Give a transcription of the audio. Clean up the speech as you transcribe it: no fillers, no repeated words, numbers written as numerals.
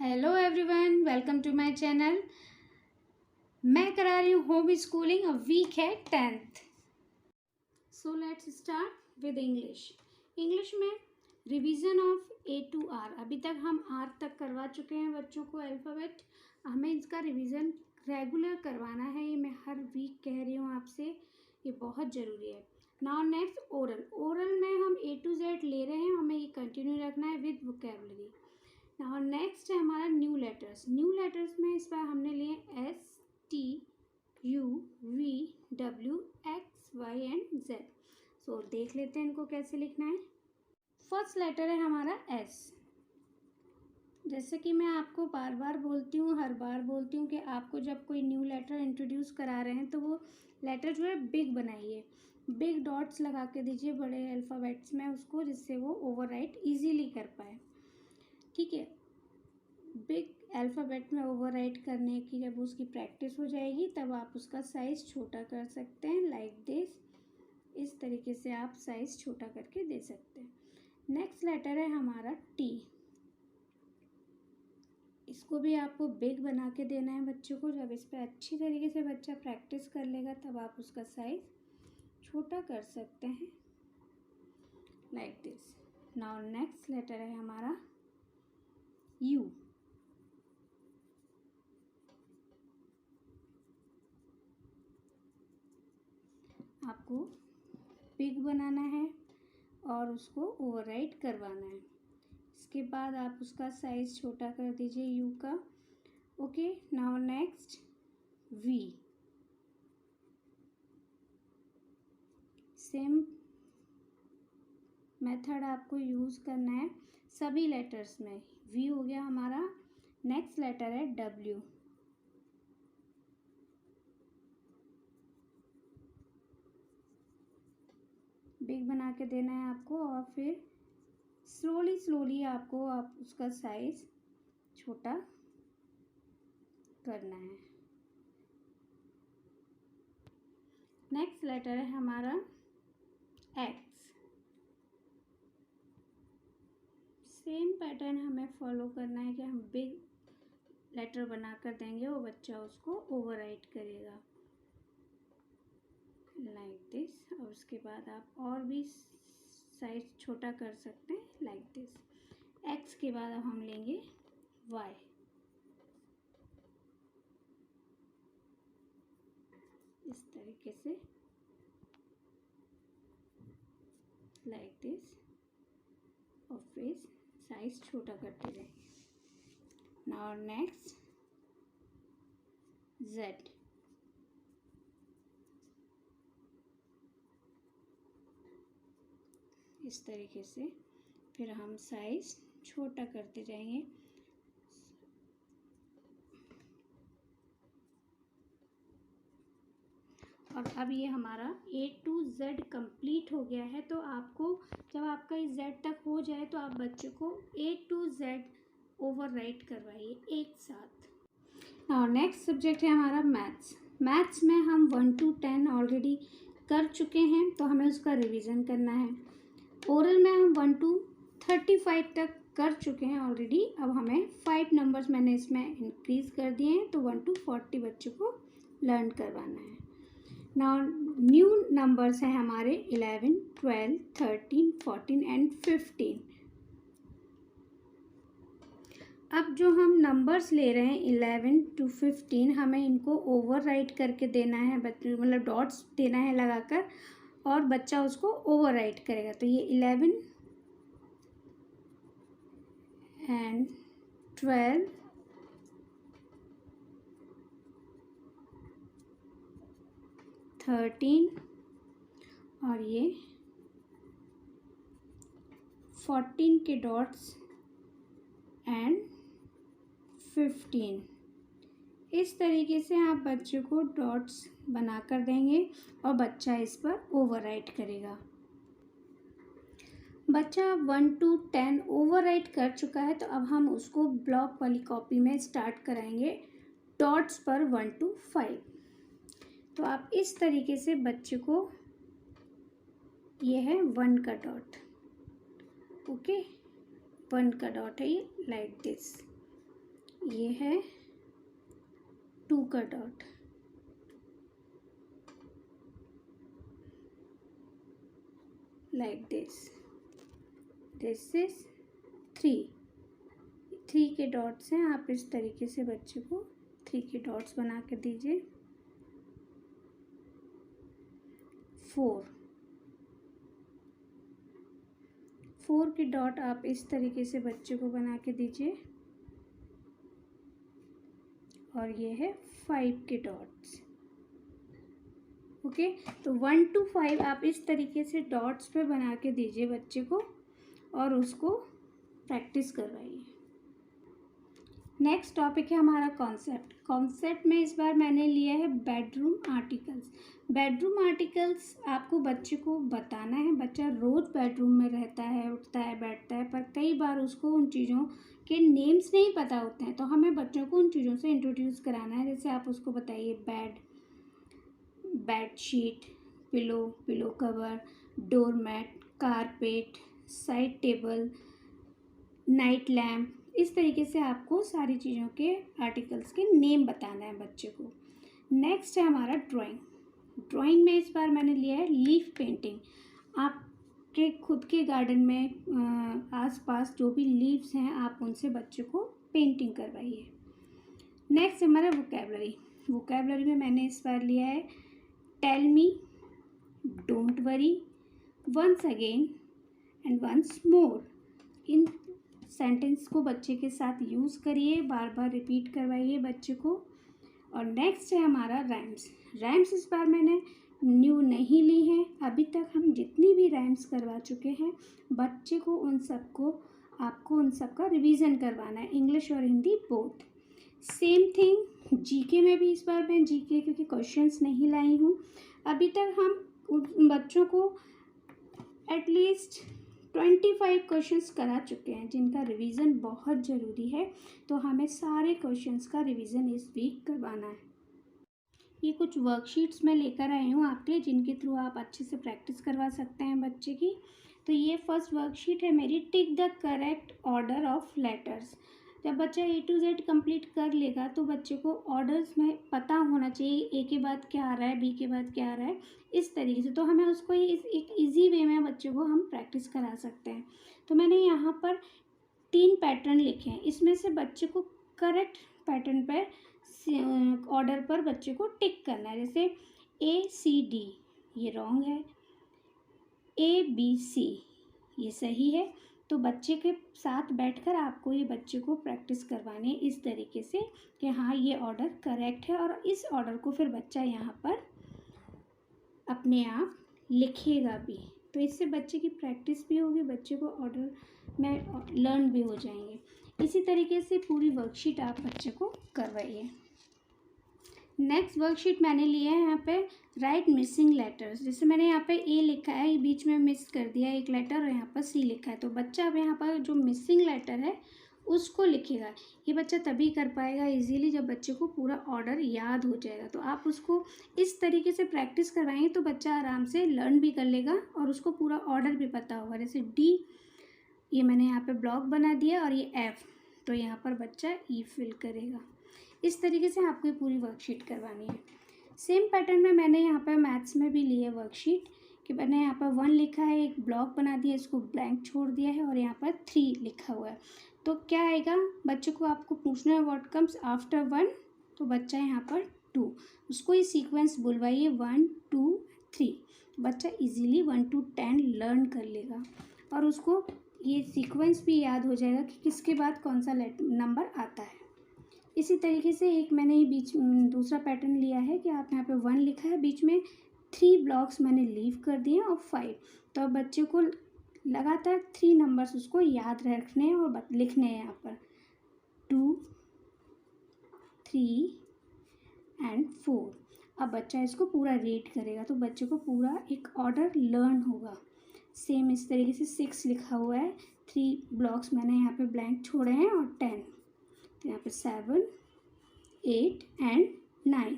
Hello everyone, welcome to my channel. मैं करा रही हूँ होम स्कूलिंग। वीक है 10th। So let's start with English में revision of A to R। अभी तक हम R तक करवा चुके हैं बच्चों को अल्फ़ाबेट। हमें इसका रिवीजन रेगुलर करवाना है। ये मैं हर वीक कह रही हूँ आपसे, ये बहुत ज़रूरी है। नाउ नेक्स्ट ओरल में हम A to Z ले रहे हैं, हमें ये कंटिन्यू रखना है विद वोकेबलरी। नाउ नेक्स्ट है हमारा न्यू लेटर्स में इस बार हमने लिए STUVWXY and Z। सो देख लेते हैं इनको कैसे लिखना है। फर्स्ट लेटर है हमारा S। जैसे कि मैं आपको बार बार बोलती हूँ, हर बार बोलती हूँ कि आपको जब कोई न्यू लेटर इंट्रोड्यूस करा रहे हैं तो वो लेटर जो है बिग बनाइए, बिग डॉट्स लगा के दीजिए बड़े अल्फ़ाबेट्स में उसको, जिससे वो ओवरराइट इजीली कर पाए। ठीक है, बिग अल्फ़ाबेट में ओवरराइट करने की जब उसकी प्रैक्टिस हो जाएगी तब आप उसका साइज़ छोटा कर सकते हैं, लाइक दिस। इस तरीके से आप साइज़ छोटा करके दे सकते हैं। नेक्स्ट लेटर है हमारा T। इसको भी आपको बिग बना के देना है बच्चों को। जब इस पर अच्छी तरीके से बच्चा प्रैक्टिस कर लेगा तब आप उसका साइज़ छोटा कर सकते हैं, like this. Now next letter है हमारा U। आपको बिग बनाना है और उसको ओवरराइट करवाना है। इसके बाद आप उसका साइज़ छोटा कर दीजिए यू का। Okay, now next V. Same method आपको यूज़ करना है सभी लेटर्स में। वी हो गया हमारा। नेक्स्ट लेटर है डब्ल्यू। बिग बना के देना है आपको और फिर स्लोली आपको उसका साइज़ छोटा करना है। नेक्स्ट लेटर है हमारा एक्स। सेम पैटर्न हमें फॉलो करना है कि हम बिग लेटर बना कर देंगे और बच्चा उसको ओवरराइट करेगा, लाइक दिस। और उसके बाद आप और भी साइज छोटा कर सकते हैं, लाइक दिस। एक्स के बाद अब हम लेंगे वाई। इस तरीके से, लाइक दिस, और फिर साइज छोटा करते जाएंगे। Now next Z. इस तरीके से फिर हम साइज छोटा करते जाएंगे। और अब ये हमारा A to Z कंप्लीट हो गया है। तो आपको जब आपका ये Z तक हो जाए तो आप बच्चों को A to Z ओवरराइट करवाइए एक साथ। और नेक्स्ट सब्जेक्ट है हमारा मैथ्स में हम 1 to 10 ऑलरेडी कर चुके हैं, तो हमें उसका रिवीजन करना है। ओरल में हम 1 to 35 तक कर चुके हैं ऑलरेडी। अब हमें 5 नंबर्स मैंने इसमें इंक्रीज़ कर दिए हैं, तो 1 to 40 बच्चों को लर्न करवाना है। नाउ न्यू नंबर्स हैं हमारे 11, 12, 13, 14 एंड 15। अब जो हम नंबर्स ले रहे हैं 11 to 15, हमें इनको ओवरराइट करके देना है, मतलब डॉट्स देना है लगाकर, और बच्चा उसको ओवरराइट करेगा। तो ये 11 एंड 12, 13 और ये 14 के डॉट्स एंड 15। इस तरीके से आप बच्चे को डॉट्स बना कर देंगे और बच्चा इस पर ओवरराइट करेगा। बच्चा 1 to 10 ओवरराइट कर चुका है, तो अब हम उसको ब्लॉक वाली कॉपी में स्टार्ट कराएंगे डॉट्स पर 1 to 5। तो आप इस तरीके से बच्चे को, ये है 1 का डॉट, ओके, 1 का डॉट है ये, लाइक दिस। ये है 2 का डॉट, लाइक दिस इज 3 के डॉट्स हैं। आप इस तरीके से बच्चे को 3 के डॉट्स बना कर दीजिए। 4 के डॉट आप इस तरीके से बच्चे को बना के दीजिए। और ये है 5 के डॉट्स। ओके, तो 1 to 5 आप इस तरीके से डॉट्स पे बना के दीजिए बच्चे को और उसको प्रैक्टिस करवाइए। नेक्स्ट टॉपिक है हमारा कॉन्सेप्ट में इस बार मैंने लिया है बेडरूम आर्टिकल्स। बेडरूम आर्टिकल्स आपको बच्चे को बताना है। बच्चा रोज़ बेडरूम में रहता है, उठता है, बैठता है, पर कई बार उसको उन चीज़ों के नेम्स नहीं पता होते हैं, तो हमें बच्चों को उन चीज़ों से इंट्रोड्यूस कराना है। जैसे आप उसको बताइए bedsheet, pillow cover, doormat, carpet, side table, night lamp. इस तरीके से आपको सारी चीज़ों के आर्टिकल्स के नेम बताना है बच्चे को। नेक्स्ट है हमारा ड्राइंग में इस बार मैंने लिया है लीफ पेंटिंग। आपके खुद के गार्डन में आसपास जो भी लीव्स हैं आप उनसे बच्चे को पेंटिंग करवाइए। नेक्स्ट हमारा वोकैबलरी में मैंने इस बार लिया है tell me, don't worry, once again and once more. इन सेंटेंस को बच्चे के साथ यूज़ करिए, बार बार रिपीट करवाइए बच्चे को। और नेक्स्ट है हमारा राइम्स इस बार मैंने न्यू नहीं ली हैं। अभी तक हम जितनी भी राइम्स करवा चुके हैं बच्चे को आपको उन सब का रिवीजन करवाना है, इंग्लिश और Hindi both. Same thing GK में भी इस बार मैं जीके क्योंकि क्वेश्चंस नहीं लाई हूँ। अभी तक हम उन बच्चों को एटलीस्ट 25 क्वेश्चंस करा चुके हैं जिनका रिवीजन बहुत ज़रूरी है, तो हमें सारे क्वेश्चंस का रिवीजन इस वीक करवाना है। ये कुछ वर्कशीट्स मैं लेकर आई हूँ आपके लिए, जिनके थ्रू आप अच्छे से प्रैक्टिस करवा सकते हैं बच्चे की। तो ये फर्स्ट वर्कशीट है मेरी, tick the correct order of letters. जब बच्चा A to Z कंप्लीट कर लेगा तो बच्चे को ऑर्डर्स में पता होना चाहिए, A के बाद क्या आ रहा है, B के बाद क्या आ रहा है, इस तरीके से। तो हमें उसको एक इजी वे में बच्चे को हम प्रैक्टिस करा सकते हैं। तो मैंने यहाँ पर 3 पैटर्न लिखे हैं, इसमें से बच्चे को करेक्ट पैटर्न पर ऑर्डर पर बच्चे को टिक करना है। जैसे ACD ये रॉन्ग है, ABC ये सही है। तो बच्चे के साथ बैठकर आपको ये बच्चे को प्रैक्टिस करवानी है इस तरीके से कि हाँ ये ऑर्डर करेक्ट है, और इस ऑर्डर को फिर बच्चा यहाँ पर अपने आप लिखेगा भी। तो इससे बच्चे की प्रैक्टिस भी होगी, बच्चे को ऑर्डर में लर्न भी हो जाएंगे। इसी तरीके से पूरी वर्कशीट आप बच्चे को करवाइए। नेक्स्ट वर्कशीट मैंने लिया है यहाँ पे राइट मिसिंग लेटर्स। जैसे मैंने यहाँ पे A लिखा है, बीच में मिस कर दिया एक लेटर, और यहाँ पर C लिखा है। तो बच्चा अब यहाँ पर जो मिसिंग लेटर है उसको लिखेगा। ये बच्चा तभी कर पाएगा इजीली जब बच्चे को पूरा ऑर्डर याद हो जाएगा। तो आप उसको इस तरीके से प्रैक्टिस करवाएंगे तो बच्चा आराम से लर्न भी कर लेगा और उसको पूरा ऑर्डर भी पता होगा। जैसे D ये मैंने यहाँ पे ब्लॉक बना दिया, और ये F, तो यहाँ पर बच्चा E फिल करेगा। इस तरीके से आपको ये पूरी वर्कशीट करवानी है। सेम पैटर्न में मैंने यहाँ पर मैथ्स में भी ली है वर्कशीट कि मैंने यहाँ पर 1 लिखा है, एक ब्लॉक बना दिया, इसको ब्लैंक छोड़ दिया है, और यहाँ पर 3 लिखा हुआ है। तो क्या आएगा बच्चे को, आपको पूछना है व्हाट कम्स आफ्टर 1, तो बच्चा यहाँ पर 2, उसको ये सीक्वेंस बुलवाइए 1 2 3। बच्चा इजीली 1 to 10 लर्न कर लेगा और उसको ये सीक्वेंस भी याद हो जाएगा कि किसके बाद कौन सा नंबर आता है। इसी तरीके से एक मैंने दूसरा पैटर्न लिया है कि आप यहाँ पे 1 लिखा है, बीच में 3 ब्लॉक्स मैंने लीव कर दिए और 5। तो अब बच्चे को लगातार 3 नंबर्स उसको याद रखने हैं और लिखने हैं यहाँ पर 2 3 एंड 4। अब बच्चा इसको पूरा रीड करेगा तो बच्चे को पूरा एक ऑर्डर लर्न होगा। सेम इस तरीके से 6 लिखा हुआ है, 3 ब्लॉक्स मैंने यहाँ पे ब्लैंक छोड़े हैं, और 10, तो यहाँ पे 7 8 एंड 9।